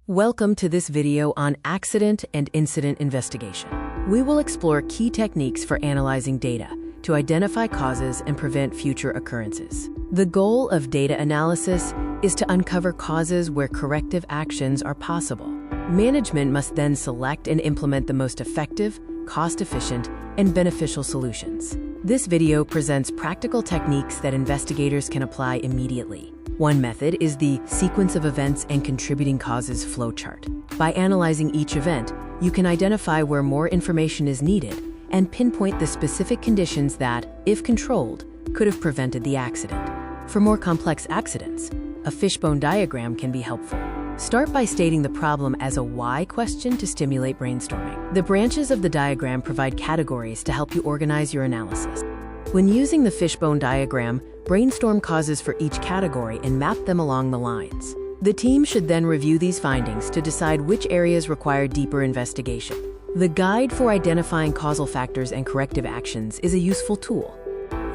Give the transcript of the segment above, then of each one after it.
Welcome to this video on accident and incident investigation. We will explore key techniques for analyzing data to identify causes and prevent future occurrences. The goal of data analysis is to uncover causes where corrective actions are possible. Management must then select and implement the most effective, cost-efficient, and beneficial solutions. This video presents practical techniques that investigators can apply immediately. One method is the sequence of events and contributing causes flowchart. By analyzing each event, you can identify where more information is needed and pinpoint the specific conditions that, if controlled, could have prevented the accident. For more complex accidents, a fishbone diagram can be helpful. Start by stating the problem as a why question to stimulate brainstorming. The branches of the diagram provide categories to help you organize your analysis. When using the fishbone diagram, brainstorm causes for each category and map them along the lines. The team should then review these findings to decide which areas require deeper investigation. The Guide for Identifying Causal Factors and Corrective Actions is a useful tool.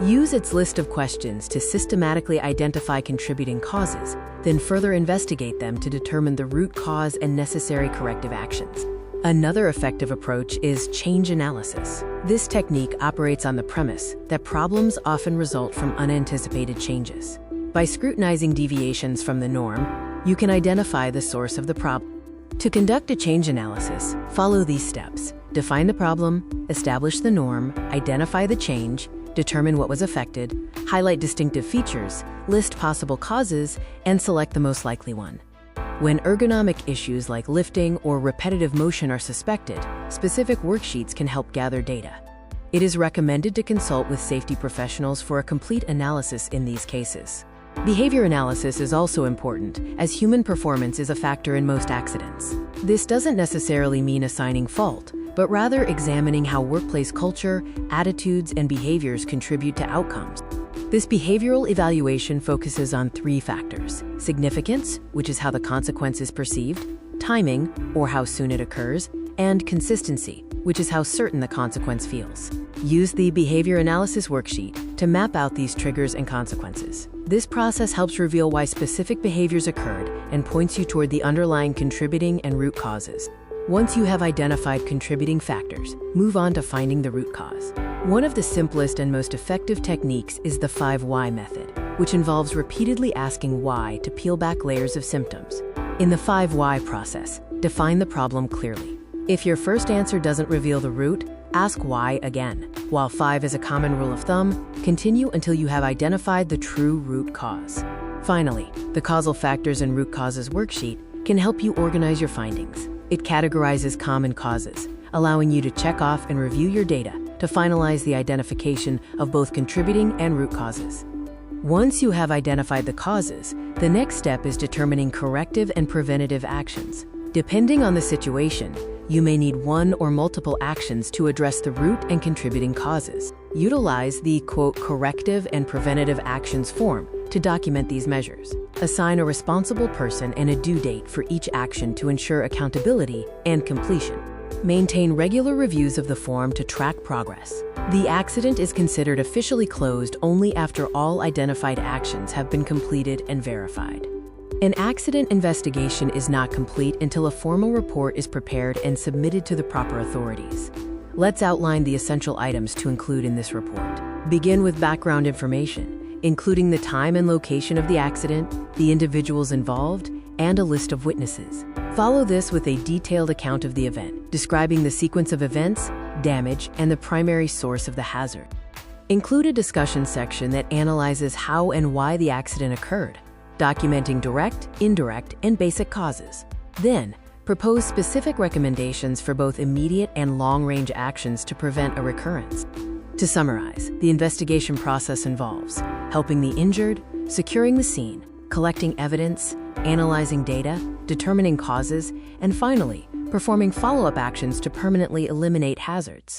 Use its list of questions to systematically identify contributing causes, then further investigate them to determine the root cause and necessary corrective actions. Another effective approach is change analysis. This technique operates on the premise that problems often result from unanticipated changes. By scrutinizing deviations from the norm, you can identify the source of the problem. To conduct a change analysis, follow these steps. Define the problem, establish the norm, identify the change, determine what was affected, highlight distinctive features, list possible causes, and select the most likely one. When ergonomic issues like lifting or repetitive motion are suspected, specific worksheets can help gather data. It is recommended to consult with safety professionals for a complete analysis in these cases. Behavior analysis is also important, as human performance is a factor in most accidents. This doesn't necessarily mean assigning fault, but rather examining how workplace culture, attitudes, and behaviors contribute to outcomes. This behavioral evaluation focuses on three factors: significance, which is how the consequence is perceived, timing, or how soon it occurs, and consistency, which is how certain the consequence feels. Use the behavior analysis worksheet to map out these triggers and consequences. This process helps reveal why specific behaviors occurred and points you toward the underlying contributing and root causes. Once you have identified contributing factors, move on to finding the root cause. One of the simplest and most effective techniques is the 5 why method, which involves repeatedly asking why to peel back layers of symptoms. In the 5 why process, define the problem clearly. If your first answer doesn't reveal the root, ask why again. While 5 is a common rule of thumb, continue until you have identified the true root cause. Finally, the causal factors and root causes worksheet can help you organize your findings. It categorizes common causes, allowing you to check off and review your data to finalize the identification of both contributing and root causes. Once you have identified the causes, the next step is determining corrective and preventative actions. Depending on the situation, you may need one or multiple actions to address the root and contributing causes. Utilize the corrective and preventative actions form to document these measures. Assign a responsible person and a due date for each action to ensure accountability and completion. Maintain regular reviews of the form to track progress. The accident is considered officially closed only after all identified actions have been completed and verified. An accident investigation is not complete until a formal report is prepared and submitted to the proper authorities. Let's outline the essential items to include in this report. Begin with background information, including the time and location of the accident, the individuals involved, and a list of witnesses. Follow this with a detailed account of the event, describing the sequence of events, damage, and the primary source of the hazard. Include a discussion section that analyzes how and why the accident occurred, documenting direct, indirect, and basic causes. Then, propose specific recommendations for both immediate and long-range actions to prevent a recurrence. To summarize, the investigation process involves helping the injured, securing the scene, collecting evidence, analyzing data, determining causes, and finally, performing follow-up actions to permanently eliminate hazards.